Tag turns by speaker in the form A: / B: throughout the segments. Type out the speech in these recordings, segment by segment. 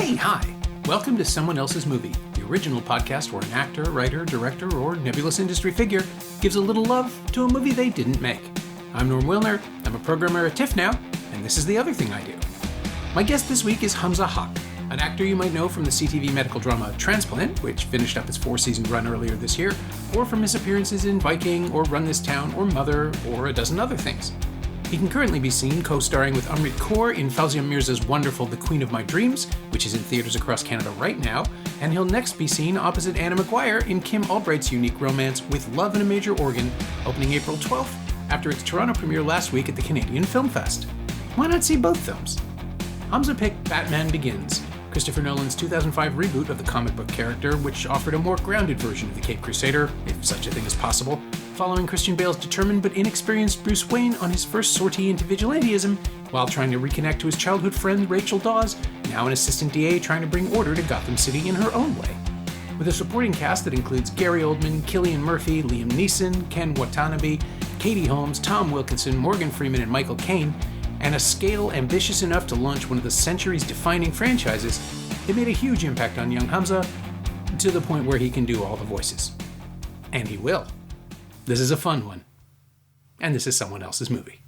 A: Hey, hi! Welcome to Someone Else's Movie, the original podcast where an actor, writer, director, or nebulous industry figure gives a little love to a movie they didn't make. I'm Norm Wilner, I'm a programmer at TIFF now, and this is the other thing I do. My guest this week is Hamza Haq, an actor you might know from the CTV medical drama Transplant, which finished up its 4-season run earlier this year, or from his appearances in Viking, or Run This Town, or Mother, or a dozen other things. He can currently be seen co-starring with Amrit Kaur in Fawzia Mirza's wonderful The Queen of My Dreams, which is in theaters across Canada right now, and he'll next be seen opposite Anna Maguire in Kim Albright's unique romance With Love in a Major Organ, opening April 12th, after its Toronto premiere last week at the Canadian Film Fest. Why not see both films? Hamza picked Batman Begins, Christopher Nolan's 2005 reboot of the comic book character, which offered a more grounded version of the Caped Crusader, if such a thing is possible, following Christian Bale's determined but inexperienced Bruce Wayne on his first sortie into vigilantism, while trying to reconnect to his childhood friend Rachel Dawes, now an assistant DA trying to bring order to Gotham City in her own way. With a supporting cast that includes Gary Oldman, Cillian Murphy, Liam Neeson, Ken Watanabe, Katie Holmes, Tom Wilkinson, Morgan Freeman, and Michael Caine, and a scale ambitious enough to launch one of the century's defining franchises, it made a huge impact on young Hamza, to the point where he can do all the voices. And he will. This is a fun one. And this is someone else's movie.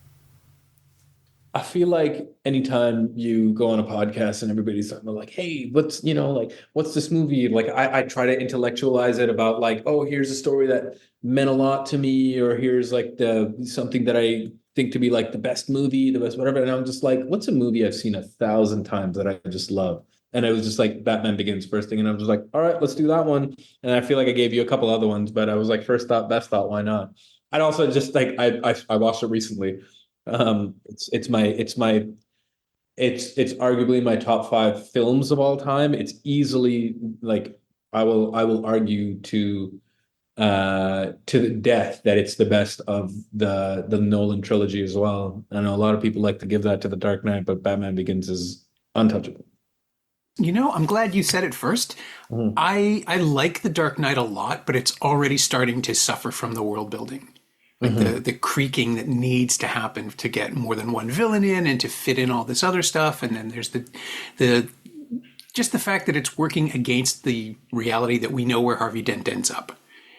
B: I feel like anytime you go on a podcast and everybody's talking about like, hey, what's this movie? Like I try to intellectualize it about like, oh, here's a story that meant a lot to me, or here's like something that I think to be like the best movie, the best whatever. And I'm just like, what's a movie I've seen 1,000 times that I just love? And it was just like Batman Begins first thing. And I was just like, all right, let's do that one. And I feel like I gave you a couple other ones, but I was like, first thought, best thought, why not? I'd also just like, I watched it recently. It's arguably my top 5 films of all time. It's easily like, I will argue to the death that it's the best of the Nolan trilogy as well. I know a lot of people like to give that to The Dark Knight, but Batman Begins is untouchable.
A: You know, I'm glad you said it first.
B: Mm.
A: I like The Dark Knight a lot, but it's already starting to suffer from the world building. Like the creaking that needs to happen to get more than one villain in and to fit in all this other stuff. And then there's the just the fact that it's working against the reality that we know where Harvey Dent ends up.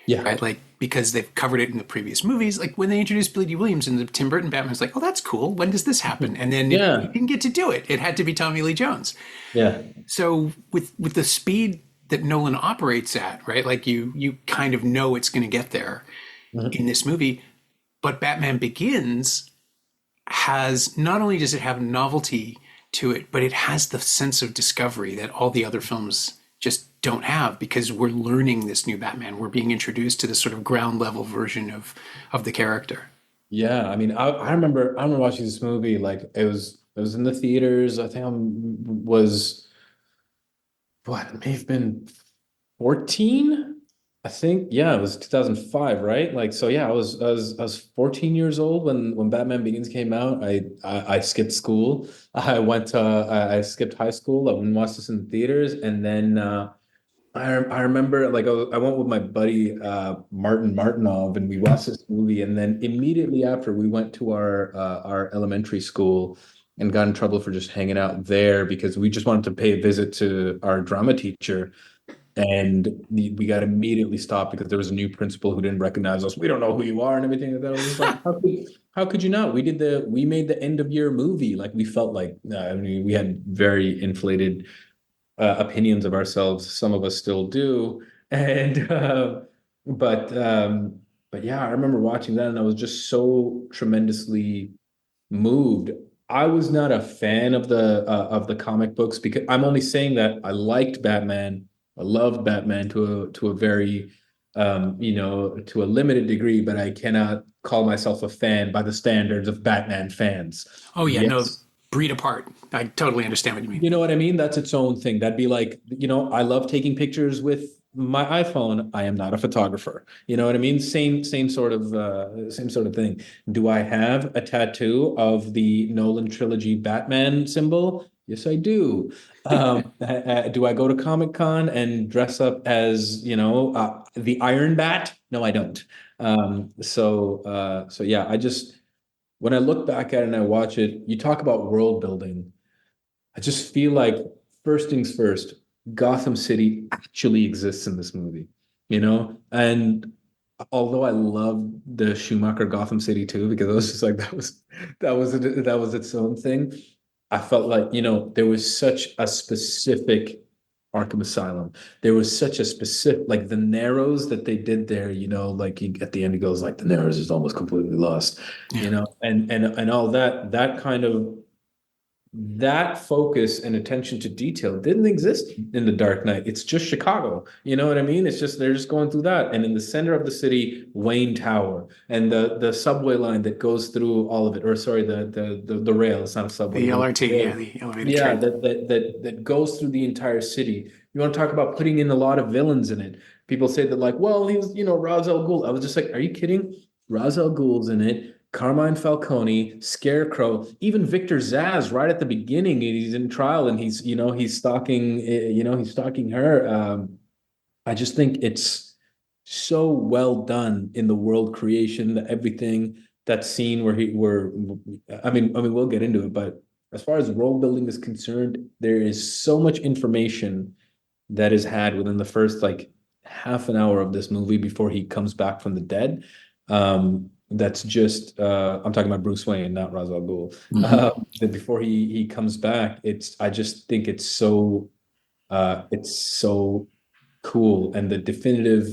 B: Yeah.
A: Right? Like, because they've covered it in the previous movies. Like when they introduced Billy D. Williams in the Tim Burton Batman, it's like, oh, that's cool. When does this happen? And then he didn't get to do it. It had to be Tommy Lee Jones.
B: Yeah.
A: So with the speed that Nolan operates at, right? Like you kind of know it's going to get there in this movie. But Batman Begins has, not only does it have novelty to it, but it has the sense of discovery that all the other films just don't have, because we're learning this new Batman. We're being introduced to this sort of ground level version of the character.
B: Yeah. I mean, I remember watching this movie, like it was in the theaters. I think it may have been 14. I think, yeah, it was 2005, right? Like, so yeah, I was 14 years old when Batman Begins came out. I skipped school. I skipped high school. I went and watched this in the theaters, and then I remember like I went with my buddy Martin Martinov, and we watched this movie, and then immediately after we went to our elementary school and got in trouble for just hanging out there because we just wanted to pay a visit to our drama teacher. And we got immediately stopped because there was a new principal who didn't recognize us. We don't know who you are and everything like that. I was just like, how could you not? We made the end of year movie. Like we felt like, I mean, we had very inflated opinions of ourselves. Some of us still do. And, but yeah, I remember watching that and I was just so tremendously moved. I was not a fan of the comic books because I'm only saying that I liked Batman. I loved Batman to a very, to a limited degree, but I cannot call myself a fan by the standards of Batman fans.
A: Oh yeah, yes. No, breed apart. I totally understand what you mean.
B: You know what I mean? That's its own thing. That'd be like, I love taking pictures with my iPhone. I am not a photographer. You know what I mean? Same sort of thing. Do I have a tattoo of the Nolan trilogy Batman symbol? Yes, I do. Do I go to Comic-Con and dress up as, the Iron Bat? No, I don't. So yeah, when I look back at it and I watch it, you talk about world building. I just feel like first things first, Gotham City actually exists in this movie, and although I love the Schumacher Gotham City too, because it was just like that was its own thing. I felt like, there was such a specific Arkham Asylum. There was such a specific, like the Narrows that they did there, like at the end he goes like the Narrows is almost completely lost,
A: Yeah.
B: and all that kind of that focus and attention to detail didn't exist in the Dark Knight. It's just Chicago. You know what I mean? It's just they're just going through that. And in the center of the city, Wayne Tower and the subway line that goes through all of it, or sorry, the rail. It's not a subway.
A: The LRT, yeah, the elevated
B: Yeah,
A: train.
B: that goes through the entire city. You want to talk about putting in a lot of villains in it. People say that like, well, he was, Ra's al Ghul. I was just like, are you kidding? Ra's al Ghul's in it. Carmine Falcone, Scarecrow, even Victor Zsasz right at the beginning, he's in trial and he's stalking her. I just think it's so well done in the world creation, everything, that scene I mean, we'll get into it, but as far as world building is concerned, there is so much information that is had within the first like half an hour of this movie before he comes back from the dead. That's just I'm talking about Bruce Wayne, not Ra's al Ghul. That before he comes back, I just think it's so cool, and the definitive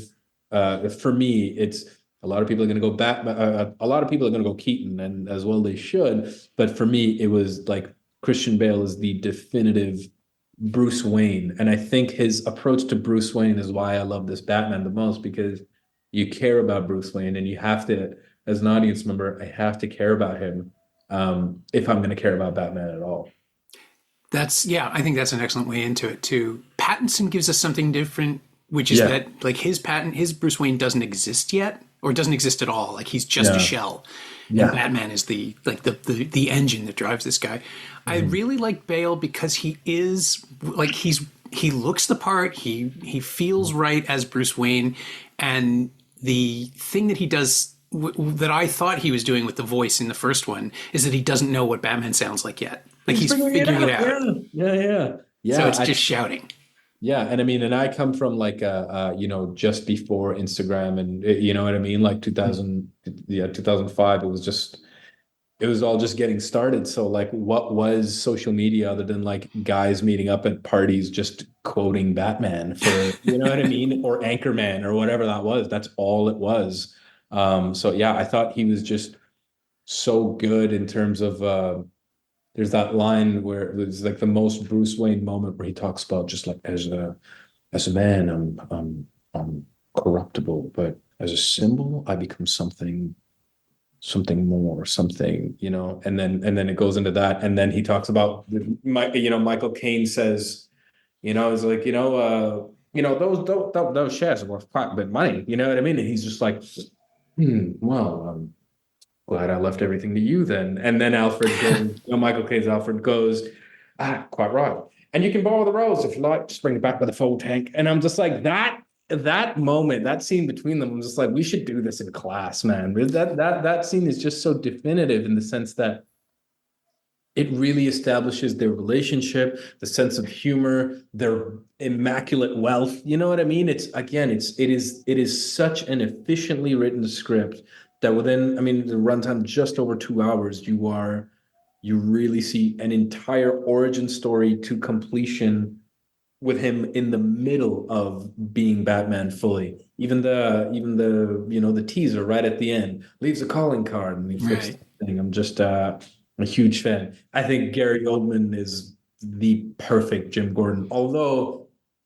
B: for me, it's a lot of people are going to go back. A lot of people are going to go Keaton, and as well they should. But for me, it was like Christian Bale is the definitive Bruce Wayne, and I think his approach to Bruce Wayne is why I love this Batman the most, because you care about Bruce Wayne, and you have to, as an audience member, I have to care about him if I'm going to care about Batman at all.
A: I think that's an excellent way into it too. Pattinson gives us something different, which is that like his Bruce Wayne doesn't exist yet, or doesn't exist at all. Like he's just a shell. And Batman is the engine that drives this guy. I really like Bale because he is like he looks the part, he feels right as Bruce Wayne, and the thing that he does that I thought he was doing with the voice in the first one is that he doesn't know what Batman sounds like yet. Like he's figuring it out.
B: Yeah.
A: So it's just shouting.
B: Yeah, and I mean, and I come from like just before Instagram, and you know what I mean, like 2005. It was all just getting started. So like, what was social media other than like guys meeting up at parties just quoting Batman for, you know what I mean, or Anchorman or whatever that was. That's all it was. So yeah, I thought he was just so good in terms of. There's that line where it was like the most Bruce Wayne moment where he talks about just like as a man, I'm corruptible, but as a symbol, I become something more, and then it goes into that, and then he talks about Michael Caine says, it's like those shares are worth quite a bit of money, you know what I mean, and he's just like, well. Glad I left everything to you then. And then Alfred goes, Michael Caine's Alfred goes, quite right. And you can borrow the Rolls if you like, just bring it back with a full tank. And I'm just like, that moment, that scene between them, I'm just like, we should do this in class, man. That scene is just so definitive in the sense that it really establishes their relationship, the sense of humor, their immaculate wealth. You know what I mean? It is such an efficiently written script that within, I mean, the runtime just over 2 hours, you really see an entire origin story to completion with him in the middle of being Batman fully. Even the teaser right at the end leaves a calling card and he fixed the thing. I'm just a huge fan. I think Gary Oldman is the perfect Jim Gordon, although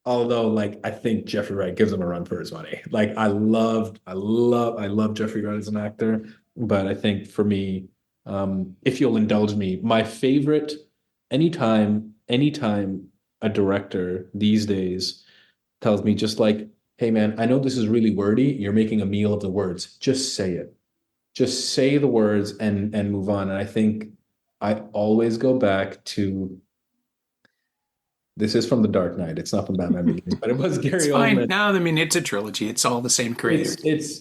B: like I think Jeffrey Wright gives him a run for his money. Like I love Jeffrey Wright as an actor, but I think for me, if you'll indulge me, my favorite anytime a director these days tells me just like, hey man, I know this is really wordy, you're making a meal of the words, just say it. Just say the words and move on. And I think I always go back to, this is from The Dark Knight. It's not from Batman Begins, but it was Gary Oldman.
A: No, I mean, it's a trilogy. It's all the same creator.
B: It's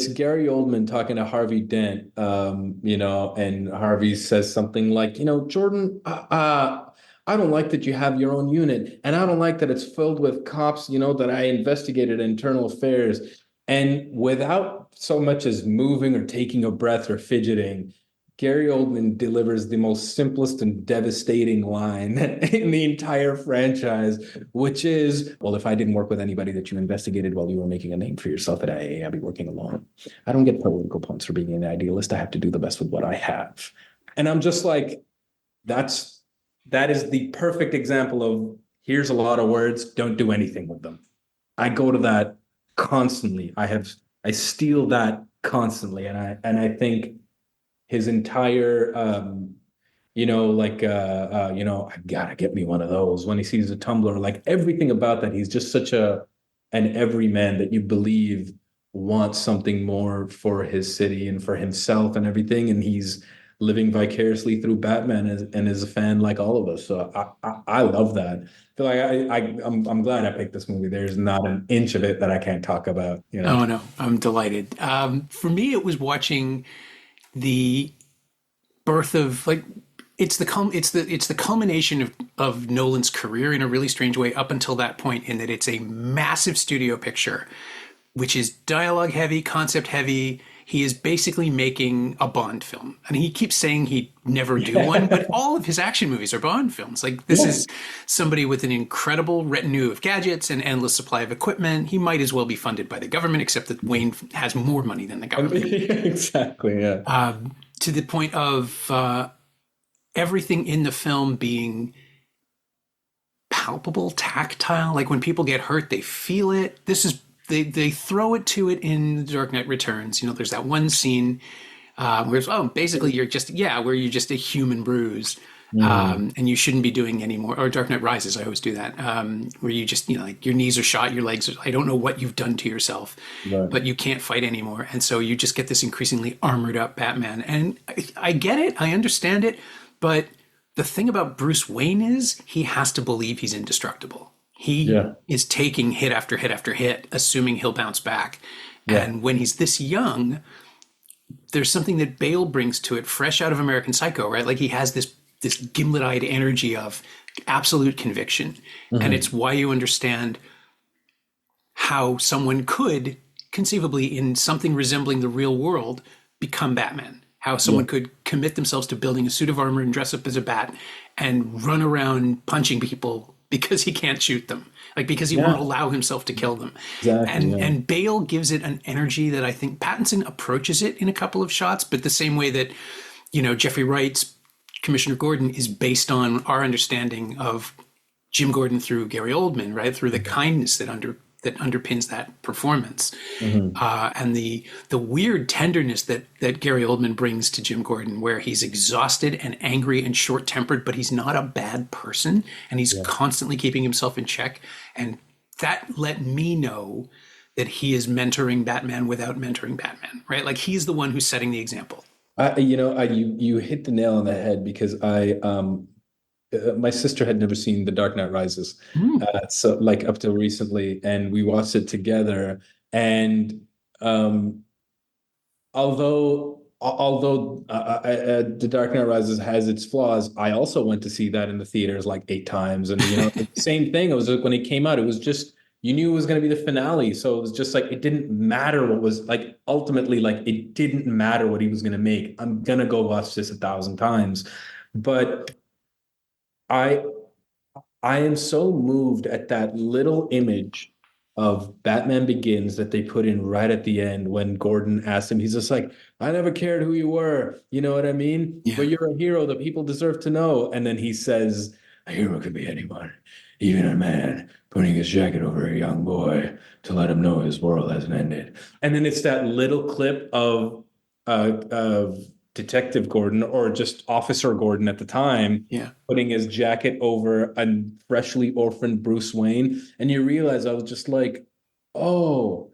B: Gary Oldman talking to Harvey Dent, and Harvey says something like, Jordan, I don't like that you have your own unit, and I don't like that it's filled with cops, that I investigated internal affairs. And without so much as moving or taking a breath or fidgeting, Gary Oldman delivers the most simplest and devastating line in the entire franchise, which is, well, if I didn't work with anybody that you investigated while you were making a name for yourself at IA, I'd be working alone. I don't get political points for being an idealist. I have to do the best with what I have. And I'm just like, that is the perfect example of here's a lot of words, don't do anything with them. I go to that constantly. I steal that constantly. And I think his entire I gotta get me one of those when he sees a tumbler, like everything about that, he's just such an everyman that you believe wants something more for his city and for himself and everything, and he's living vicariously through Batman and is a fan like all of us. So I love that. I feel like I'm glad I picked this movie. There's not an inch of it that I can't talk about.
A: Oh no, I'm delighted. For me, it was watching the birth of like it's the culmination of Nolan's career in a really strange way up until that point, in that it's a massive studio picture, which is dialogue heavy, concept heavy. He is basically making a Bond film. I mean, he keeps saying he'd never do one, but all of his action movies are Bond films. Like, this is somebody with an incredible retinue of gadgets and endless supply of equipment. He might as well be funded by the government, except that Wayne has more money than the government.
B: Exactly, yeah.
A: To the point of everything in the film being palpable, tactile. Like, when people get hurt, they feel it. They throw it to it in The Dark Knight Returns. There's that one scene where basically you're just a human bruise, and you shouldn't be doing any more. Or Dark Knight Rises, I always do that, where you just like your knees are shot, your legs I don't know what you've done to yourself, but you can't fight anymore, and so you just get this increasingly armored up Batman. And I get it, I understand it, but the thing about Bruce Wayne is he has to believe he's indestructible. He is taking hit after hit after hit, assuming he'll bounce back. Yeah. And when he's this young, there's something that Bale brings to it, fresh out of American Psycho, right? Like, he has this gimlet-eyed energy of absolute conviction. Mm-hmm. And it's why you understand how someone could conceivably, in something resembling the real world, become Batman. How someone could commit themselves to building a suit of armor and dress up as a bat and run around punching people because he can't shoot them, like, because he won't allow himself to kill them. Exactly, and Bale gives it an energy that I think Pattinson approaches it in a couple of shots, but the same way that, Jeffrey Wright's Commissioner Gordon is based on our understanding of Jim Gordon through Gary Oldman, right? Through the kindness that underpins that performance. Mm-hmm. And the weird tenderness that Gary Oldman brings to Jim Gordon, where he's exhausted and angry and short-tempered, but he's not a bad person, and he's constantly keeping himself in check. And that let me know that he is mentoring Batman without mentoring Batman, right? Like, he's the one who's setting the example.
B: You hit the nail on the head, because my sister had never seen The Dark Knight Rises, so like up till recently, and we watched it together. And although The Dark Knight Rises has its flaws, I also went to see that in the theaters like 8 times, and the same thing. It was like, when it came out, it was just, you knew it was going to be the finale, so it was just like, it didn't matter what was, like, ultimately, like, it didn't matter what he was going to make. I'm gonna go watch this 1,000 times, but I am so moved at that little image of Batman Begins that they put in right at the end when Gordon asked him. He's just like, I never cared who you were. You know what I mean? Yeah. But you're a hero that people deserve to know. And then he says, a hero could be anyone, even a man putting his jacket over a young boy to let him know his world hasn't ended. And then it's that little clip of Detective Gordon, or just Officer Gordon at the time, putting his jacket over a freshly orphaned Bruce Wayne. And you realize, I was just like, oh,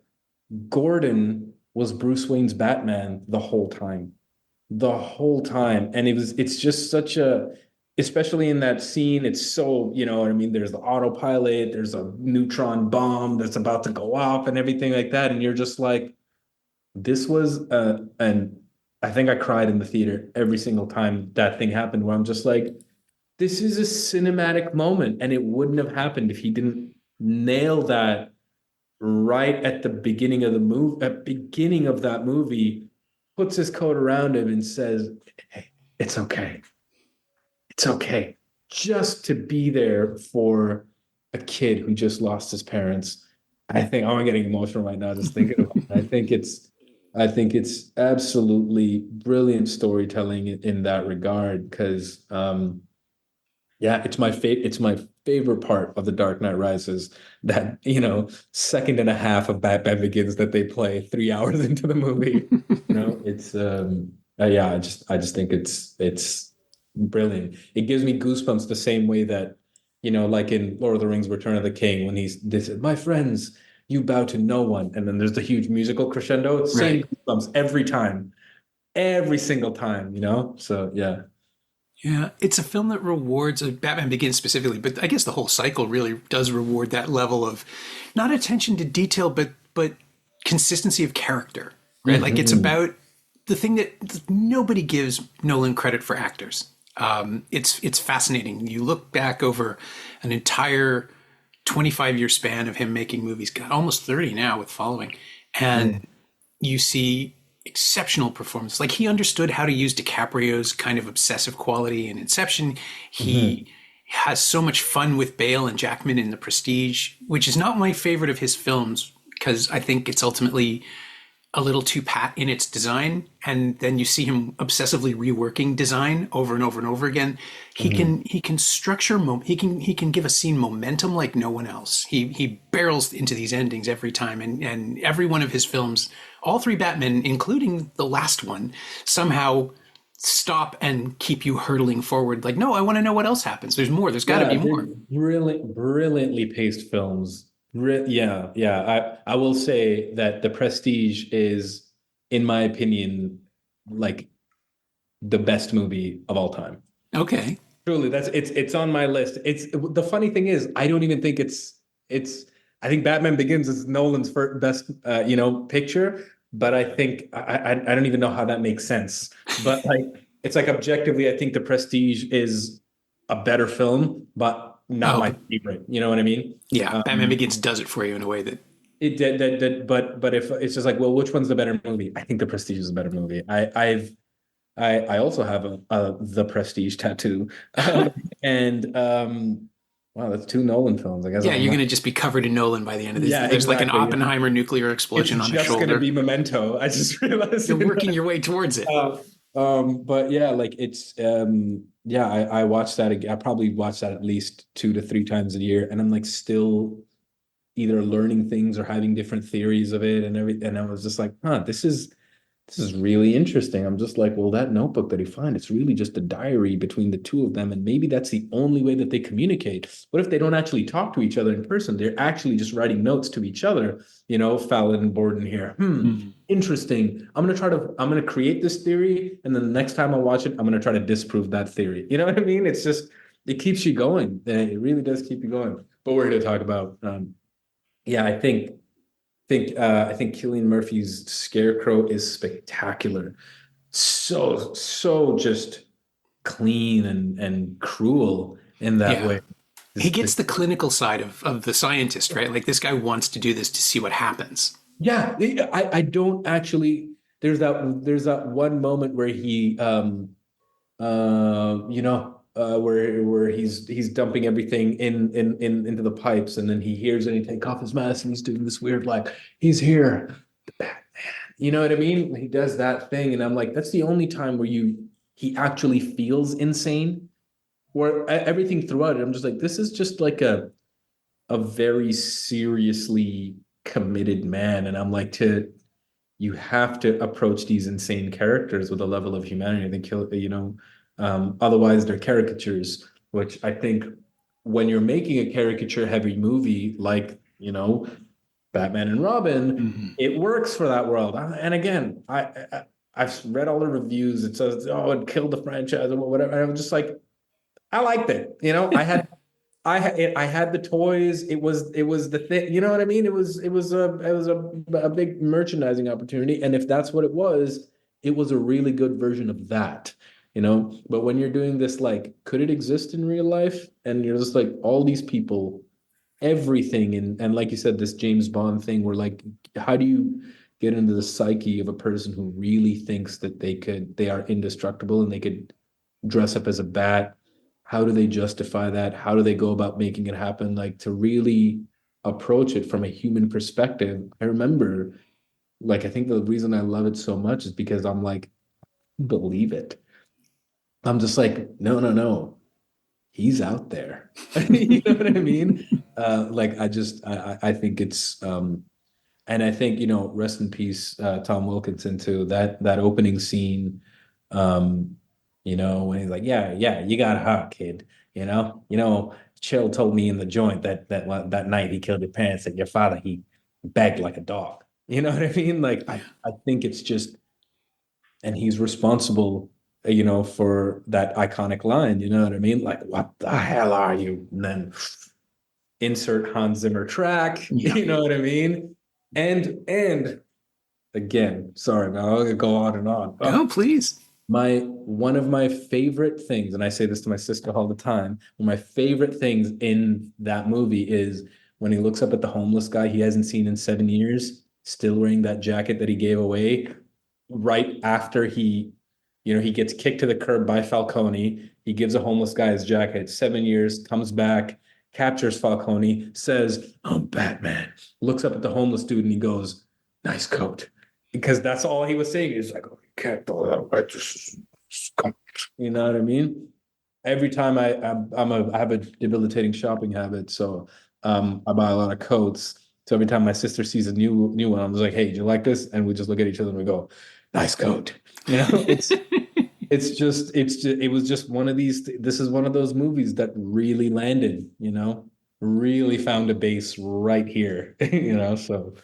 B: Gordon was Bruce Wayne's Batman the whole time. And it's just such especially in that scene, it's so, you know what I mean? There's the autopilot, there's a neutron bomb that's about to go off and everything like that. And you're just like, this was I think I cried in the theater every single time that thing happened, where I'm just like, this is a cinematic moment, and it wouldn't have happened if he didn't nail that right at the beginning of the movie, at beginning of that movie, puts his coat around him and says, "Hey, it's okay. It's okay." Just to be there for a kid who just lost his parents. I think, oh, I'm getting emotional right now just thinking about it. I think it's absolutely brilliant storytelling in that regard because yeah, it's my favorite part of The Dark Knight Rises, that, second and a half of Batman Begins that they play 3 hours into the movie. It's yeah, I just think it's brilliant. It gives me goosebumps the same way that, like in Lord of the Rings, Return of the King, when they said, "My friends, you bow to no one," and then there's the huge musical crescendo. Same
A: Right.
B: goosebumps every time, every single time. So yeah.
A: Yeah, it's a film that rewards Batman Begins specifically, but I guess the whole cycle really does reward that level of not attention to detail, but consistency of character, right? Like it's
B: Mhm.
A: about the thing that nobody gives Nolan credit for actors. It's fascinating. You look back over an entire 25-year span of him making movies, God, almost 30 now with Following, and you see exceptional performance. Like he understood how to use DiCaprio's kind of obsessive quality in Inception.
B: Mhm.
A: He has so much fun with Bale and Jackman in The Prestige, which is not my favorite of his films because I think it's ultimately a little too pat in its design, and then you see him obsessively reworking design over and over and over again.
B: Mhm.
A: He can structure he can give a scene momentum like no one else. He barrels into these endings every time, and every one of his films, all three Batman, including the last one, somehow stop and keep you hurtling forward. Like, no, I want to know what else happens. There's more. There's got to
B: Yeah,
A: be
B: they're
A: more.
B: brilliantly paced films. Yeah, yeah. I will say that The Prestige is, in my opinion, like the best movie of all time.
A: Okay,
B: Truly, it's on my list. It's the funny thing is, I don't even think it's. I think Batman Begins is Nolan's first best, picture. But I think I don't even know how that makes sense. But like, it's like objectively, I think The Prestige is a better film, but not
A: oh,
B: my
A: but
B: favorite. You know what I mean?
A: yeah, Batman
B: Um,
A: Begins does it for you in a way that
B: it did that, but if it's just like, well, which one's the better movie? I think The Prestige is a better movie. I also have a The Prestige tattoo. And wow, that's two Nolan films. I guess
A: yeah,
B: I'm
A: you're
B: not.
A: going to just be covered in Nolan by the end of this.
B: Yeah,
A: There's like an
B: exactly.
A: Oppenheimer nuclear
B: It's
A: explosion on the
B: just gonna
A: shoulder.
B: be Memento. I just realized
A: You're
B: it.
A: working your way towards it.
B: But yeah, like it's yeah, I watch that again. I probably watch that at least 2 to 3 times a year, and I'm like still either learning things or having different theories of it and everything. And I was just like, huh, this is really interesting. I'm just like, well, that notebook that he found, it's really just a diary between the two of them. And maybe that's the only way that they communicate. What if they don't actually talk to each other in person? They're actually just writing notes to each other, Fallon and Borden here.
A: Mm.
B: Interesting. I'm going to create this theory. And then the next time I watch it, I'm going to try to disprove that theory. You know what I mean? It's just, it keeps you going. It really does keep you going. But we're here to talk about, yeah, I think Cillian Murphy's Scarecrow is spectacular. So just clean and cruel in that
A: Yeah.
B: way.
A: He
B: This,
A: gets
B: this,
A: the clinical side of the scientist, right? Like this guy wants to do this to see what happens.
B: yeah, I don't actually. There's that one moment where he where he's dumping everything in into the pipes, and then he hears and he take off his mask and he's doing this weird like he's here, the Batman. You know what I mean? He does that thing, and I'm like, that's the only time where he actually feels insane. Where everything throughout it, I'm just like, this is just like a very seriously committed man, and I'm like, to you have to approach these insane characters with a level of humanity. I think otherwise they're caricatures. Which I think when you're making a caricature-heavy movie like Batman and Robin,
A: Hmm.
B: it works for that world. And again, I've read all the reviews. It says, "Oh, it killed the franchise" or whatever. And I'm just like, I liked it. I had the toys. It was the thing. You know what I mean? It was a big merchandising opportunity. And if that's what it was a really good version of that. But when you're doing this, like, could it exist in real life? And you're just like, all these people, everything, and like you said, this James Bond thing, where like, how do you get into the psyche of a person who really thinks that they are indestructible and they could dress up as a bat? How do they justify that? How do they go about making it happen? Like, to really approach it from a human perspective. I remember, like, I think the reason I love it so much is because I'm like, believe it. I'm just like, no, no, no, he's out there. You know what I mean? Like, I think it's and I think, rest in peace, Tom Wilkinson, too. That opening scene, um, when he's like, yeah, yeah, you got hot, kid. Chill told me in the joint that night he killed your parents, that your father, he begged like a dog. You know what I mean? Like, I think it's just, and he's responsible, for that iconic line. You know what I mean? Like, what the hell are you? And then insert Hans Zimmer track.
A: Yeah.
B: You know what I mean? And again, sorry, man, I'll go on and on.
A: No, please.
B: One of my favorite things, and I say this to my sister all the time, one of my favorite things in that movie is when he looks up at the homeless guy he hasn't seen in 7 years, still wearing that jacket that he gave away, right after he gets kicked to the curb by Falcone. He gives a homeless guy his jacket. 7 years, comes back, captures Falcone, says, "I'm Batman." Looks up at the homeless dude and he goes, "Nice coat." Because that's all he was saying. He's like, "Oh, you can't do that. You know what I mean?" Every time I have a debilitating shopping habit, so I buy a lot of coats. So every time my sister sees a new one, I'm just like, "Hey, do you like this?" And we just look at each other and we go, "Nice coat." It was just one of these. This is one of those movies that really landed. Really found a base right here. So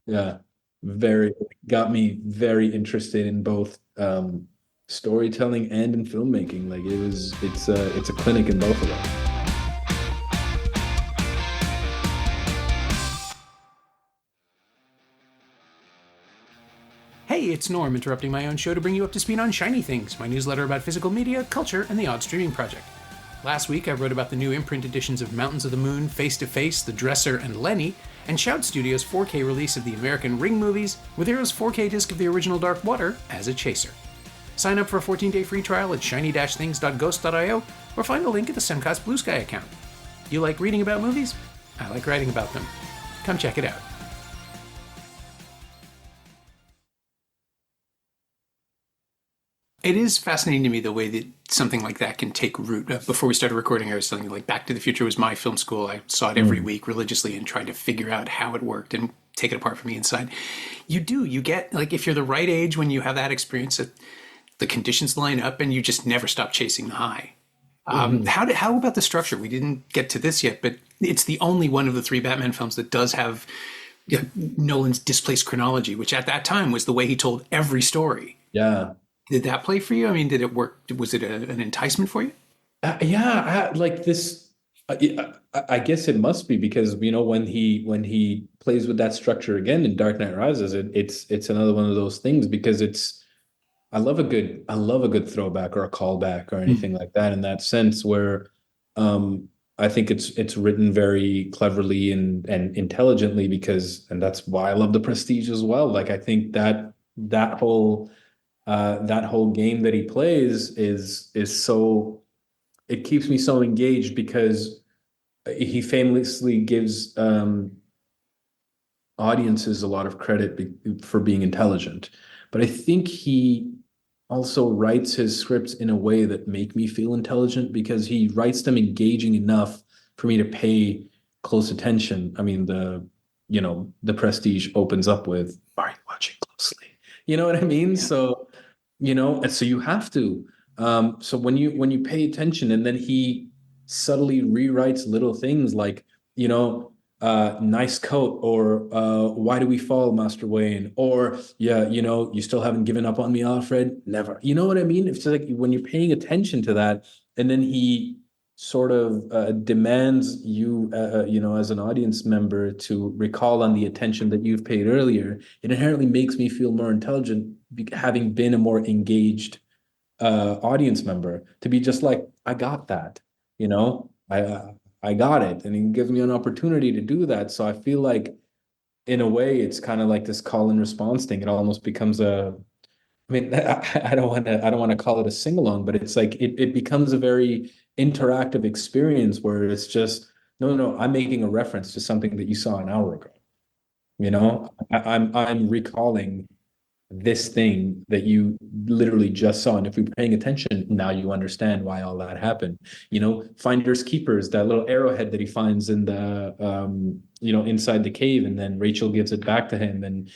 B: yeah, very got me very interested in both storytelling and in filmmaking. Like, it's a clinic in both of them.
A: Hey, it's Norm, interrupting my own show to bring you up to speed on Shiny Things, my newsletter about physical media, culture, and the odd streaming project. Last week, I wrote about the new imprint editions of Mountains of the Moon, Face to Face, The Dresser, and Lenny, and Shout Studios' 4K release of the American Ring movies, with Arrow's 4K disc of the original Dark Water as a chaser. Sign up for a 14-day free trial at shiny-things.ghost.io, or find a link at the Semcast Blue Sky account. You like reading about movies? I like writing about them. Come check it out. It is fascinating to me the way that something like that can take root. Before we started recording, I was telling you, like, Back to the Future was my film school. I saw it every week religiously and tried to figure out how it worked and take it apart from the inside. You get, like, if you're the right age when you have that experience, the conditions line up and you just never stop chasing the high. How about the structure? We didn't get to this yet, but it's the only one of the three Batman films that does have Nolan's displaced chronology, which at that time was the way he told every story.
B: Yeah.
A: Did that play for you? I mean, did it work? Was it an enticement for you?
B: Yeah, like this. I guess it must be, because when he plays with that structure again in Dark Knight Rises, it's another one of those things, because I love a good throwback or a callback or anything like that, in that sense, where I think it's written very cleverly and intelligently, and that's why I love The Prestige as well. Like, I think that whole game that he plays is so, it keeps me so engaged, because he famously gives audiences a lot of credit for being intelligent, but I think he also writes his scripts in a way that make me feel intelligent, because he writes them engaging enough for me to pay close attention. I mean, the Prestige opens up with, "Are you watching closely?" You know what I mean? Yeah. So, and so you have to. So when you pay attention, and then he subtly rewrites little things like, nice coat, or why do we fall, Master Wayne? Or, yeah, you still haven't given up on me, Alfred? Never. You know what I mean? It's like when you're paying attention to that, and then he sort of demands you, as an audience member, to recall on the attention that you've paid earlier, it inherently makes me feel more intelligent, having been a more engaged audience member to be just like, I got that, you know, I got it, and he gives me an opportunity to do that. So I feel like, in a way, it's kind of like this call and response thing. It almost becomes a, I mean, I don't want to call it a sing along, but it's like it becomes a very interactive experience where it's just, no, no, I'm making a reference to something that you saw an hour ago. You know, I'm recalling this thing that you literally just saw. And if you're paying attention, now you understand why all that happened. You know, finders keepers, that little arrowhead that he finds in the inside the cave, and then Rachel gives it back to him. And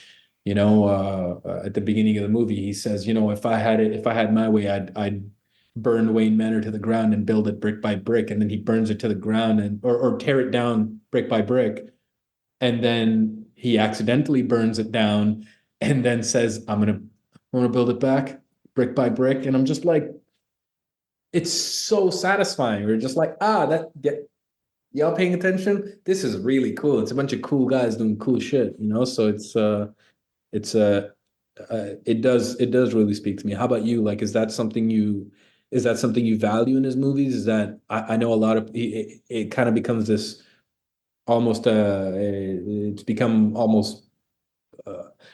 B: at the beginning of the movie, he says, if I had my way, I'd burn Wayne Manor to the ground and build it brick by brick. And then he burns it to the ground and or tear it down brick by brick. And then he accidentally burns it down and then says, I'm gonna build it back brick by brick. And I'm just like, it's so satisfying. We're just like, y'all paying attention? This is really cool. It's a bunch of cool guys doing cool shit, So it does really speak to me. How about you? Like, is that something you value in his movies? Is that I know a lot of it kind of becomes this almost it's become almost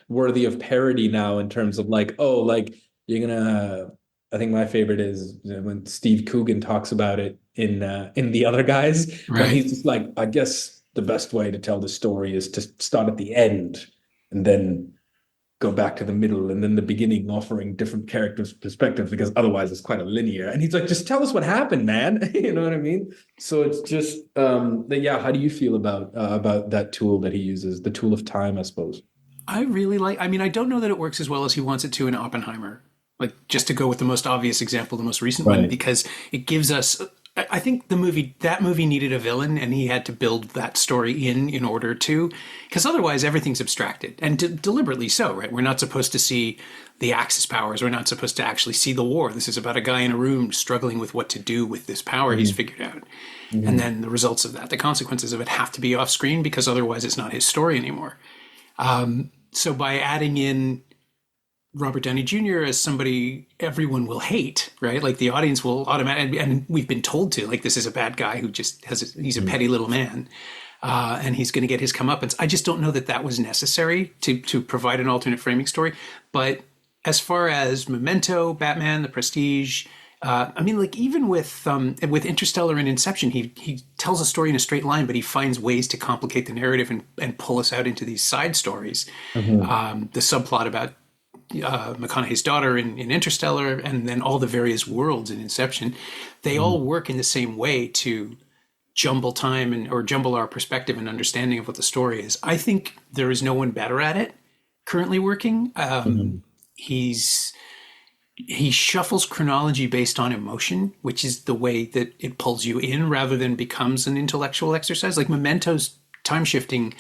B: worthy of parody now, in terms of like, oh, like you're gonna. I think my favorite is when Steve Coogan talks about it in The Other Guys,
A: Right.
B: when he's just like, I guess the best way to tell the story is to start at the end and then go back to the middle and then the beginning, offering different characters' perspectives, because otherwise it's quite a linear. And he's like, just tell us what happened, man. You know what I mean? So it's just, how do you feel about that tool that he uses, the tool of time, I suppose?
A: I really like, I mean, I don't know that it works as well as he wants it to in Oppenheimer. Like, just to go with the most obvious example, the most recent one,
B: Right.
A: because it gives us, I think that movie needed a villain, and he had to build that story in order to, because otherwise everything's abstracted, and deliberately so, right? We're not supposed to see the Axis powers. We're not supposed to actually see the war. This is about a guy in a room struggling with what to do with this power he's figured out. And then the results of that, the consequences of it, have to be off screen, because otherwise it's not his story anymore. So by adding in Robert Downey Jr. as somebody everyone will hate, right? Like, the audience will automatically, and we've been told to, like, this is a bad guy who just he's a petty little man, and he's going to get his comeuppance. I just don't know that was necessary to provide an alternate framing story. But as far as Memento, Batman, The Prestige, I mean, like, even with Interstellar and Inception, he tells a story in a straight line, but he finds ways to complicate the narrative and pull us out into these side stories. The subplot about McConaughey's daughter in Interstellar, and then all the various worlds in Inception, they all work in the same way to jumble time or jumble our perspective and understanding of what the story is. I think there is no one better at it currently working. He shuffles chronology based on emotion, which is the way that it pulls you in rather than becomes an intellectual exercise. Like, Memento's time shifting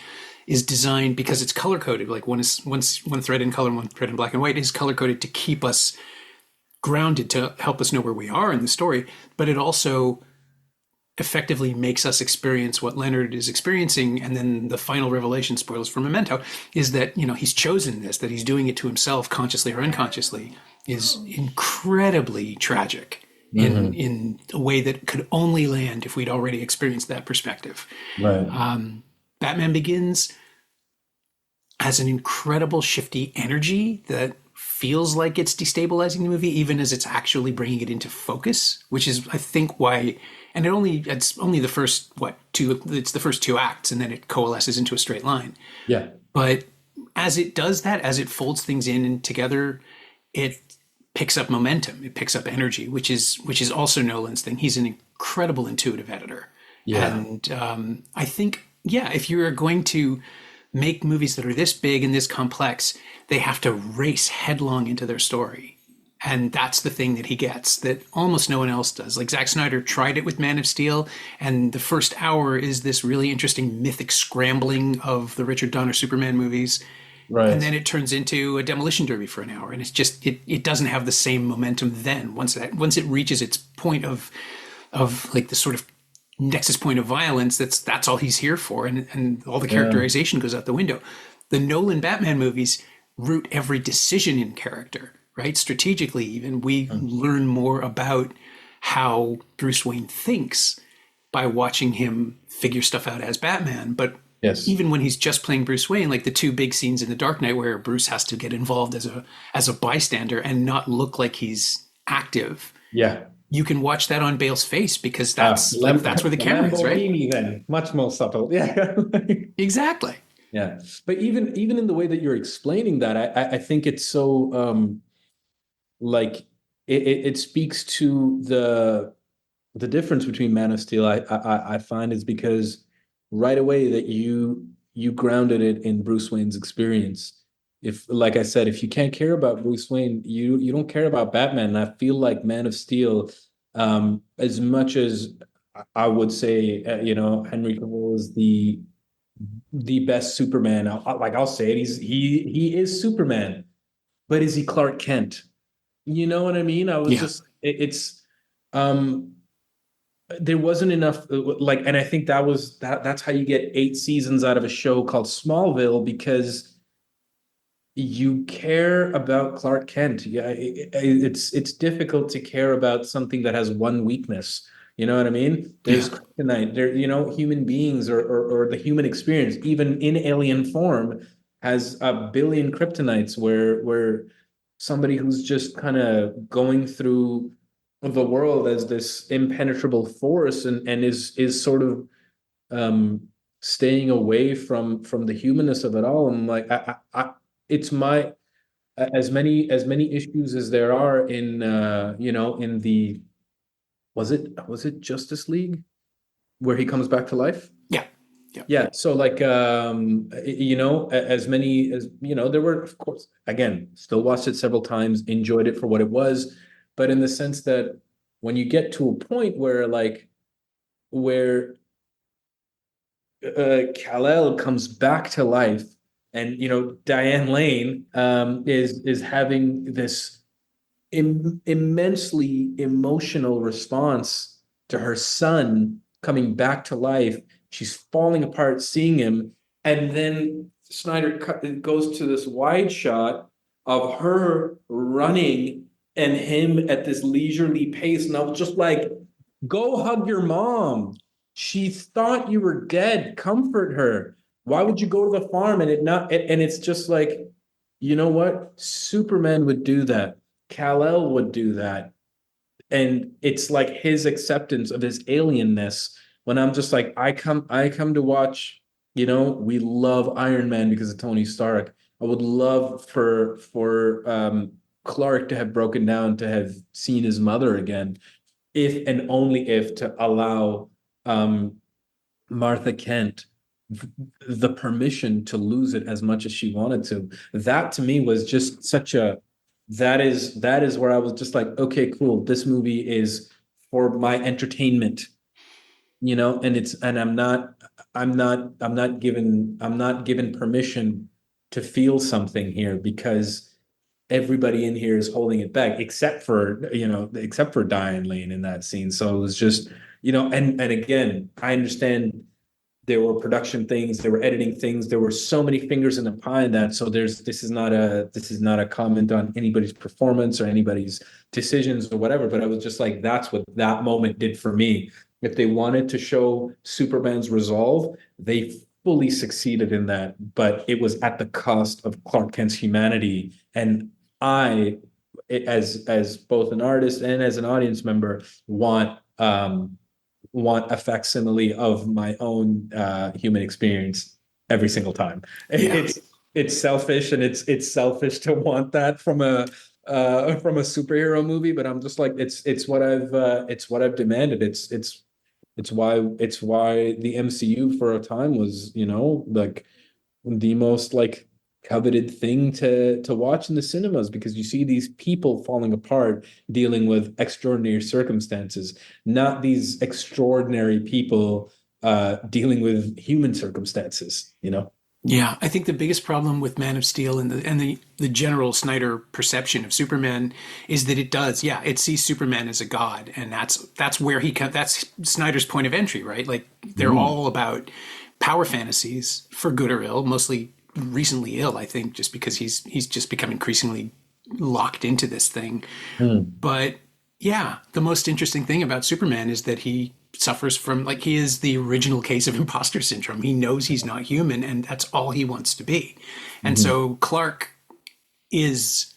A: is designed because it's color coded. Like, one thread in color, one thread in black and white is color coded to keep us grounded, to help us know where we are in the story. But it also effectively makes us experience what Leonard is experiencing. And then the final revelation, spoilers for Memento, is that, he's chosen this, that he's doing it to himself, consciously or unconsciously, is incredibly tragic in a way that could only land if we'd already experienced that perspective.
B: Right.
A: Batman Begins has an incredible shifty energy that feels like it's destabilizing the movie, even as it's actually bringing it into focus, which is, I think, why. And it's only the first it's the first two acts, and then it coalesces into a straight line.
B: Yeah.
A: But as it does that, as it folds things in and together, it picks up momentum. It picks up energy, which is also Nolan's thing. He's an incredible intuitive editor.
B: Yeah.
A: And I think, if you're going to make movies that are this big and this complex, they have to race headlong into their story. And that's the thing that he gets that almost no one else does. Like, Zack Snyder tried it with Man of Steel, and the first hour is this really interesting mythic scrambling of the Richard Donner Superman movies.
B: Right.
A: And then it turns into a demolition derby for an hour. And it's just, it doesn't have the same momentum then. Once it reaches its point of like the sort of nexus point of violence, that's all he's here for. And all the characterization goes out the window. The Nolan Batman movies root every decision in character, right? Strategically, even we learn more about how Bruce Wayne thinks by watching him figure stuff out as Batman. But
B: Yes.
A: even when he's just playing Bruce Wayne, like the two big scenes in The Dark Knight where Bruce has to get involved as a bystander and not look like he's active,
B: Yeah.
A: you can watch that on Bale's face because that's where the camera is, right?
B: Lamborghini then, much more subtle. Yeah.
A: Exactly.
B: Yeah. But even in the way that you're explaining that, I think it's so like it speaks to the difference between Man of Steel. I find is because right away that you grounded it in Bruce Wayne's experience. If, like I said, if you can't care about Bruce Wayne, you don't care about Batman. And I feel like Man of Steel, as much as I would say, Henry Cavill is the best Superman. I'll say it. He is Superman, but is he Clark Kent? You know what I mean? I was
A: Yeah.
B: just it's there wasn't enough and I think that's how you get 8 seasons out of a show called Smallville, because you care about Clark Kent. Yeah, it's difficult to care about something that has one weakness. You know what I mean? There's
A: Yeah.
B: kryptonite. There, human beings or the human experience, even in alien form, has a billion kryptonites where somebody who's just kind of going through the world as this impenetrable force and is sort of staying away from the humanness of it all. And like it's my as many issues as there are in in the was it Justice League where he comes back to life.
A: Yeah. Yeah.
B: Yeah, so like as many as there were, of course, again, still watched it several times, enjoyed it for what it was, but in the sense that when you get to a point where Kal-El comes back to life, and Diane Lane is having this immensely emotional response to her son coming back to life. She's falling apart seeing him, and then Snyder goes to this wide shot of her running and him at this leisurely pace, and I was just like, go hug your mom. She thought you were dead. Comfort her. Why would you go to the farm and it not? And it's just like, you know what? Superman would do that. Kal-El would do that. And it's like his acceptance of his alienness. When I'm just like, I come to watch. We love Iron Man because of Tony Stark. I would love for Clark to have broken down, to have seen his mother again, if and only if to allow Martha Kent the permission to lose it as much as she wanted to. That to me was just that is where I was just like, okay, cool. This movie is for my entertainment, and I'm not given permission to feel something here because everybody in here is holding it back except for Diane Lane in that scene. So it was just, and again, I understand there were production things, there were editing things, there were so many fingers in the pie in that. So this is not a comment on anybody's performance or anybody's decisions or whatever, but I was just like, that's what that moment did for me. If they wanted to show Superman's resolve, they fully succeeded in that, but it was at the cost of Clark Kent's humanity. And I, as both an artist and as an audience member, want a facsimile of my own human experience every single time.
A: Yeah.
B: It's selfish, and it's selfish to want that from a superhero movie, but I'm just like, it's what I've demanded. It's why the MCU for a time was, like the most like coveted thing to watch in the cinemas, because you see these people falling apart, dealing with extraordinary circumstances, not these extraordinary people dealing with human circumstances,
A: Yeah, I think the biggest problem with Man of Steel and the general Snyder perception of Superman is that it sees Superman as a god, and that's where that's Snyder's point of entry, right? Like they're all about power fantasies for good or ill, mostly recently ill, I think, just because he's just become increasingly locked into this thing.
B: Mm.
A: But yeah, the most interesting thing about Superman is that he suffers from, like, he is the original case of imposter syndrome. He knows he's not human, and that's all he wants to be. And
B: Mhm.
A: so Clark is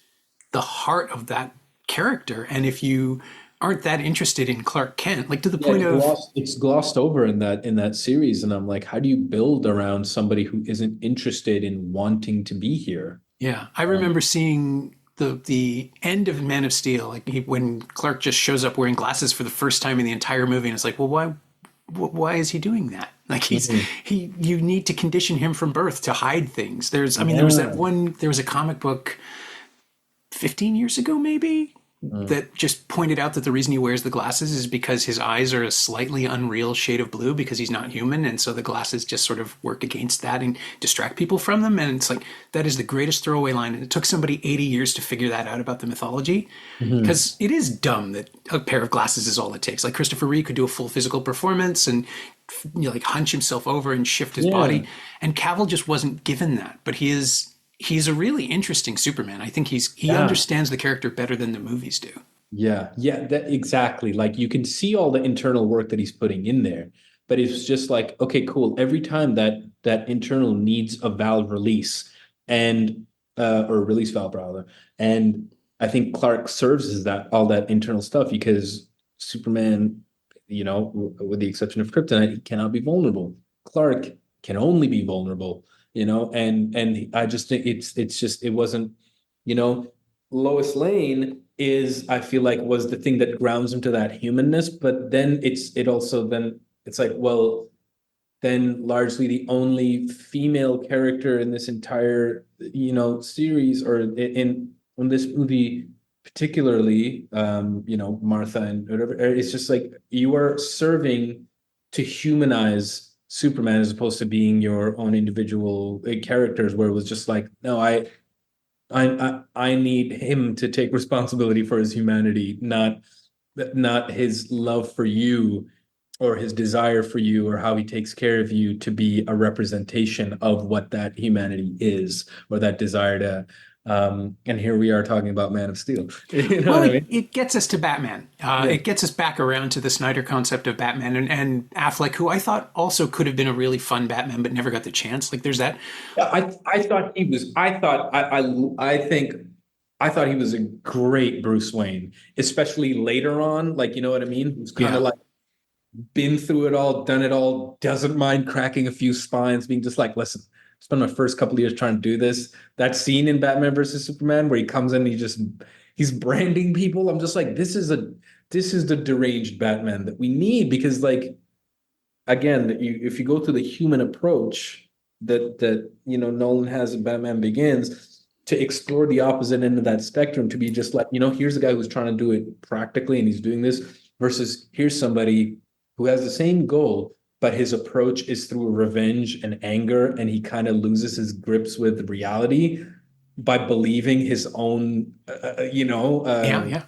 A: the heart of that character. And if you aren't that interested in Clark Kent, like to the
B: Yeah,
A: point of,
B: it's glossed over in that series, and I'm like, how do you build around somebody who isn't interested in wanting to be here?
A: yeah, I remember seeing the end of Man of Steel, like when Clark just shows up wearing glasses for the first time in the entire movie, and it's like, well, why is he doing that? Like
B: Mhm.
A: you need to condition him from birth to hide things. I mean,
B: Yeah.
A: there was a comic book 15 years ago, maybe,
B: Mm.
A: that just pointed out that the reason he wears the glasses is because his eyes are a slightly unreal shade of blue because he's not human. And so the glasses just sort of work against that and distract people from them. And it's like, that is the greatest throwaway line. And it took somebody 80 years to figure that out about the mythology,
B: Mhm.
A: because it is dumb that a pair of glasses is all it takes. Like Christopher Reeve could do a full physical performance and like hunch himself over and shift his
B: Yeah.
A: body. And Cavill just wasn't given that. But he's a really interesting Superman. I think he
B: Yeah.
A: understands the character better than the movies do.
B: Yeah, yeah, that exactly. Like you can see all the internal work that he's putting in there, but it's just like, okay, cool. Every time that internal needs a valve release and or release valve rather, and I think Clark serves as that all that internal stuff because Superman, with the exception of Kryptonite, he cannot be vulnerable. Clark can only be vulnerable, and I just think it's just it wasn't, you know, Lois Lane is, I feel like, was the thing that grounds him to that humanness, but then it's like, well, then largely the only female character in this entire, series, or in this movie particularly, Martha and whatever, it's just like you are serving to humanize Superman as opposed to being your own individual characters, where it was just like, no, I need him to take responsibility for his humanity, not his love for you or his desire for you or how he takes care of you to be a representation of what that humanity is or that desire to. And here we are talking about Man of Steel. You know
A: Well,
B: what I
A: it,
B: mean?
A: it gets us to Batman.
B: Yeah.
A: It gets us back around to the Snyder concept of Batman and Affleck, who I thought also could have been a really fun Batman, but never got the chance. Like there's that.
B: I thought he was. I thought he was a great Bruce Wayne, especially later on. Like, you know what I mean? Who's kind of
A: Yeah.
B: like been through it all, done it all, doesn't mind cracking a few spines, being just like, listen, spent my first couple of years trying to do this. That scene in Batman versus Superman where he comes in, he's branding people. I'm just like, this is the deranged Batman that we need, because like, again, if you go to the human approach that Nolan has in Batman Begins, to explore the opposite end of that spectrum, to be just like, here's a guy who's trying to do it practically and he's doing this, versus here's somebody who has the same goal, but his approach is through revenge and anger, and he kind of loses his grips with reality by believing his own,
A: Yeah. Yeah.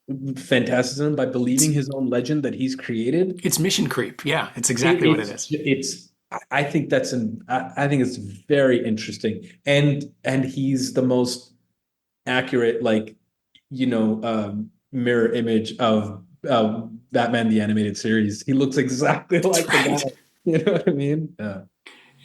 B: fantasism, by believing
A: It's,
B: his own legend that he's created.
A: it's mission creep. Yeah. It's
B: It,
A: exactly what it is.
B: it's I think I think it's very interesting, and he's the most accurate, like, mirror image of Batman the animated series. He looks exactly
A: That's
B: like the
A: right.
B: guy. You know what I mean? Yeah.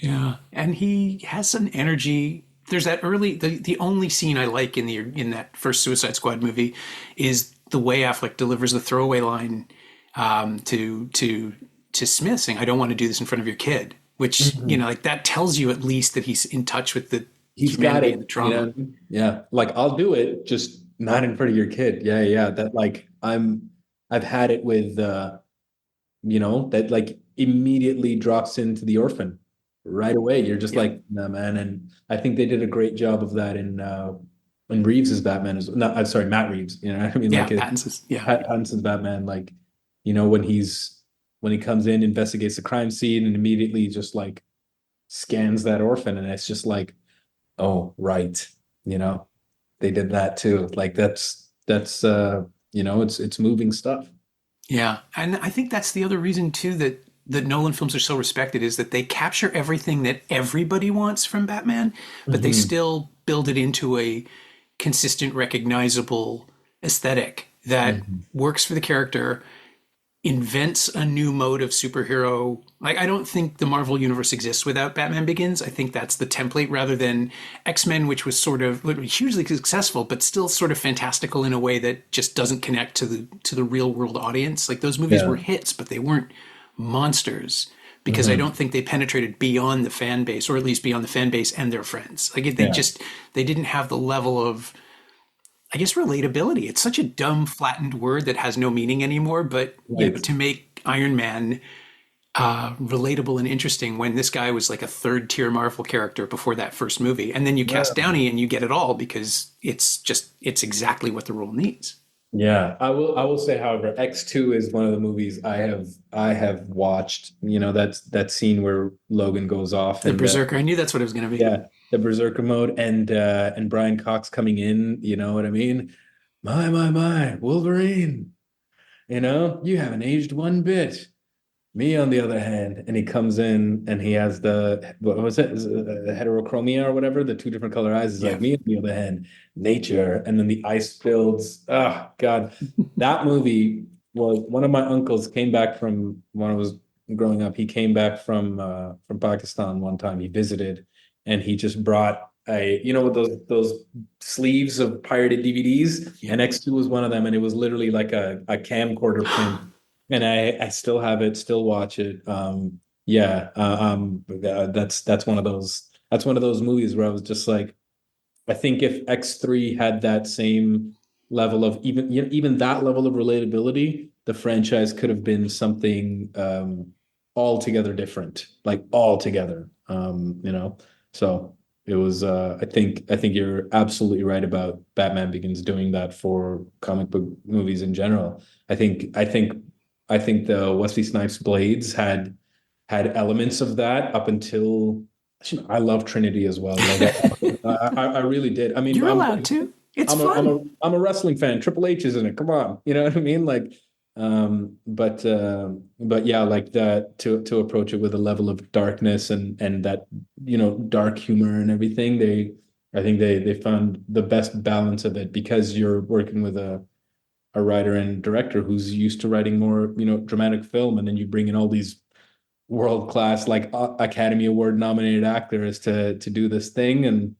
A: Yeah. And he has an energy. There's that the only scene I like in that first Suicide Squad movie is the way Affleck delivers the throwaway line to Smith, saying, "I don't want to do this in front of your kid," which,
B: Mhm.
A: like that tells you at least that he's in touch with the
B: He's got
A: humanity and the
B: it.
A: trauma.
B: Yeah. Like, I'll do it, just not in front of your kid. Yeah, yeah. That, like, I've had it with that, like, immediately drops into the orphan right away. You're just
A: Yeah.
B: like, nah, man. And I think they did a great job of that in Reeves's Batman, is not, I'm sorry, Matt Reeves. You know what I mean?
A: Yeah.
B: Like,
A: Pattinson's. Yeah.
B: Pattinson's Batman, like, when he comes in, investigates the crime scene, and immediately just like scans that orphan, and it's just like, oh, right, you know, they did that too. Like, it's moving stuff.
A: Yeah. And I think that's the other reason too that Nolan films are so respected, is that they capture everything that everybody wants from Batman, but they
B: Mhm.
A: still build it into a consistent, recognizable aesthetic that works for the character, invents a new mode of superhero. Like, I don't think the Marvel universe exists without Batman Begins. I think that's the template rather than X-Men, which was sort of hugely successful, but still sort of fantastical in a way that just doesn't connect to the real world audience. Like, those movies were hits, but they weren't monsters because I don't think they penetrated beyond the fan base, or at least beyond the fan base and their friends. Like, they didn't have the level of, I guess, relatability. It's such a dumb, flattened word that has no meaning anymore. But yeah, but to make Iron Man relatable and interesting when this guy was like a third tier Marvel character before that first movie, and then you cast Downey and you get it all because it's exactly what the role needs.
B: Yeah, I will say, however, X2 is one of the movies I have watched. You know, that scene where Logan goes off
A: The
B: and
A: Berserker. I knew that's what it was going to be.
B: yeah, the Berserker mode, and Brian Cox coming in, you know what I mean? My, Wolverine, you know, you haven't aged one bit. Me, on the other hand, and he comes in and he has what was it? Is it heterochromia or whatever, the two different color eyes. Is like, me, on the other hand, nature, and then the ice builds. Oh God, that movie was, one of my uncles came back from, when I was growing up. He came back from Pakistan one time. He visited, and he just brought with those sleeves of pirated DVDs, and X2 was one of them, and it was literally like a camcorder print. And I still have it, still watch it. That's one of those movies where I was just like, I think if X3 had that same level of, even that level of relatability, the franchise could have been something altogether different, like altogether. So it was. I think you're absolutely right about Batman Begins doing that for comic book movies in general. I think the Wesley Snipes Blades had elements of that up until, I love Trinity as well. Like, I really did. I mean,
A: you're allowed to. It's fun.
B: I'm a wrestling fan. Triple H is in it. Come on, you know what I mean? Like, but yeah, like that, to approach it with a level of darkness and that, dark humor and everything. I think they found the best balance of it, because you're working with a writer and director who's used to writing more, dramatic film, and then you bring in all these world-class, like Academy Award nominated actors to do this thing, and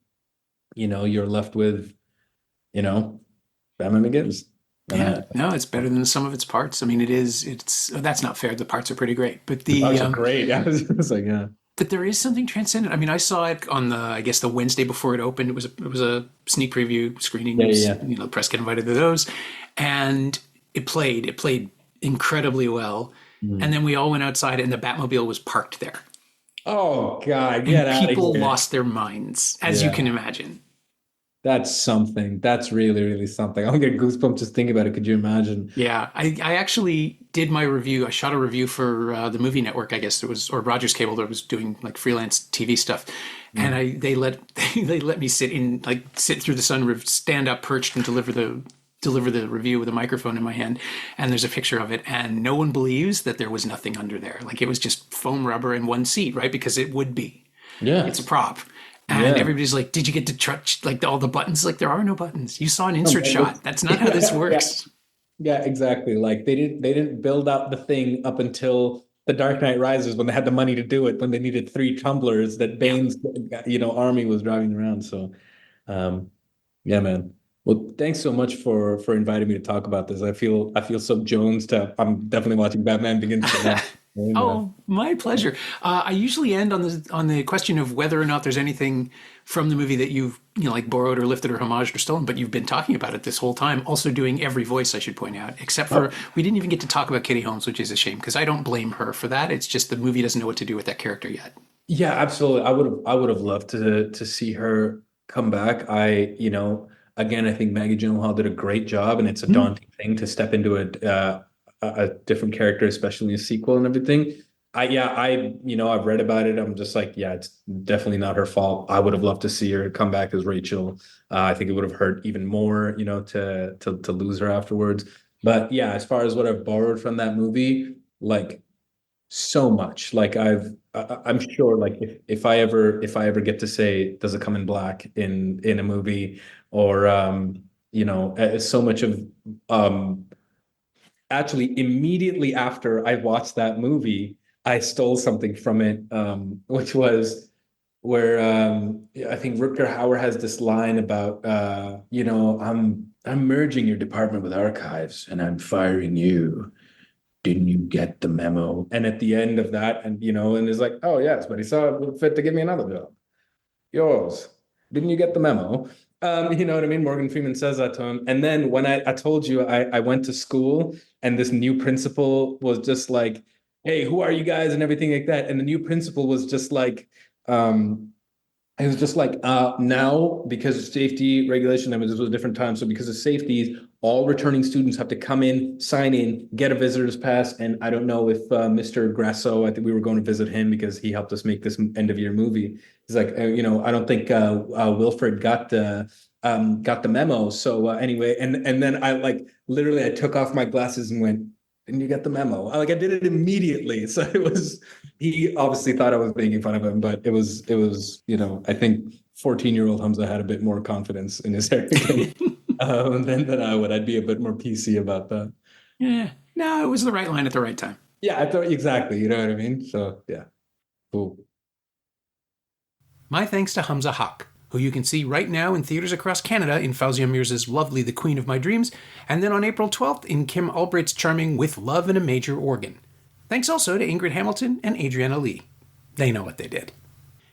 B: you're left with, Batman Begins.
A: Yeah, no, it's better than the sum of its parts. I mean, it's that's not fair. The parts are pretty great, but
B: the parts are great. Yeah, it's like, yeah.
A: But there is something transcendent. I mean, I saw it on the Wednesday before it opened. It was a sneak preview screening. Yeah. Press get invited to those, and it played incredibly well. And then we all went outside, and the Batmobile was parked there.
B: Oh God, get out of here!
A: People lost their minds, as you can imagine.
B: That's something. That's really, really something. I'll get goosebumps just thinking about it. Could you imagine?
A: Yeah, I actually did my review. I shot a review for the Movie Network, I guess it was, or Rogers Cable, that was doing like freelance TV stuff, and they let me sit through the sunroof, stand up, perched, and deliver the review with a microphone in my hand. And there's a picture of it, and no one believes that there was nothing under there. Like, it was just foam rubber and one seat, right? Because it would be. Yeah, it's a prop. And everybody's like, did you get to touch all the buttons? Like, there are no buttons. You saw an insert shot. That's not how this works.
B: Yeah, exactly. Like, they didn't build out the thing up until The Dark Knight Rises, when they had the money to do it, when they needed 3 tumblers that Bane's army was driving around. So yeah, man. Well, thanks so much for inviting me to talk about this. I feel so Jones I'm definitely watching Batman Begins tonight.
A: Oh, my pleasure. I usually end on the question of whether or not there's anything from the movie that you've borrowed or lifted or homaged or stolen, but you've been talking about it this whole time, also doing every voice, I should point out, except for we didn't even get to talk about Kitty Holmes, which is a shame, because I don't blame her for that. It's just the movie doesn't know what to do with that character yet. Yeah, absolutely. I would have loved to see her come back. Again, I think Maggie Gyllenhaal did a great job, and it's a daunting thing to step into a different character, especially in a sequel and everything. I've read about it. I'm just like, yeah, it's definitely not her fault. I would have loved to see her come back as Rachel. I think it would have hurt even more, to lose her afterwards. But yeah, as far as what I've borrowed from that movie, like,
B: so much. Like I'm sure like if I ever get to say, does it come in black in a movie, or so much of um actually immediately after I watched that movie, I stole something from it, which was where I think Rutger Hauer has this line about I'm merging your department with archives and I'm firing you. Didn't you get the memo? And at the end of that, and it's like, oh yes, but he saw it fit to give me another job. Yours. Didn't you get the memo? You know what I mean? Morgan Freeman says that to him. And then when I told you I went to school and this new principal was just like, hey, who are you guys? And everything like that. And the new principal was just like, it was just like, now because of safety regulation, I mean, this was a different time. So because of safety, all returning students have to come in, sign in, get a visitor's pass. And I don't know if Mr. Grasso, I think we were going to visit him because he helped us make this end of year movie. He's like, I don't think Wilfred got the memo. So anyway, and then I like literally I took off my glasses and went, didn't you get the memo? Like I did it immediately. So it was, he obviously thought I was making fun of him, but it was, I think 14-year-old Hamza had a bit more confidence in his haircut than I would. I'd be a bit more PC about that.
A: Yeah. No, it was the right line at the right time.
B: Yeah, I thought exactly. You know what I mean? So yeah. Cool.
A: My thanks to Hamza Haq, who you can see right now in theaters across Canada in Fawzia Mirza's lovely The Queen of My Dreams, and then on April 12th in Kim Albright's charming With Love and a Major Organ. Thanks also to Ingrid Hamilton and Adriana Lee. They know what they did.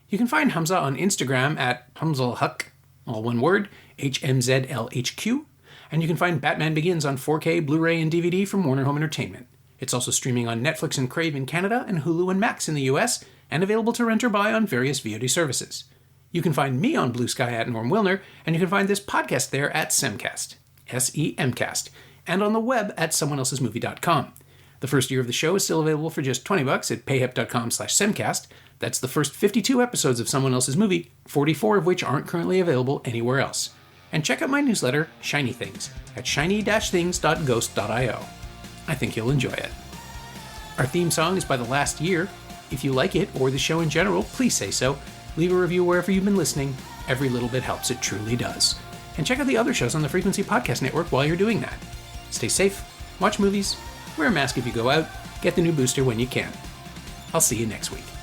A: You can find Hamza on Instagram at Hamza Haq, all one word, HMZLHQ, and you can find Batman Begins on 4K, Blu-ray, and DVD from Warner Home Entertainment. It's also streaming on Netflix and Crave in Canada and Hulu and Max in the US, and available to rent or buy on various VOD services. You can find me on Blue Sky at Norm Wilner, and you can find this podcast there at Semcast, SEMcast, and on the web at someoneelsesmovie.com. The first year of the show is still available for just $20 at payhip.com/Semcast. That's the first 52 episodes of Someone Else's Movie, 44 of which aren't currently available anywhere else. And check out my newsletter, Shiny Things, at shiny-things.ghost.io. I think you'll enjoy it. Our theme song is by The Last Year. If you like it, or the show in general, please say so. Leave a review wherever you've been listening. Every little bit helps, it truly does. And check out the other shows on the Frequency Podcast Network while you're doing that. Stay safe, watch movies, wear a mask if you go out, get the new booster when you can. I'll see you next week.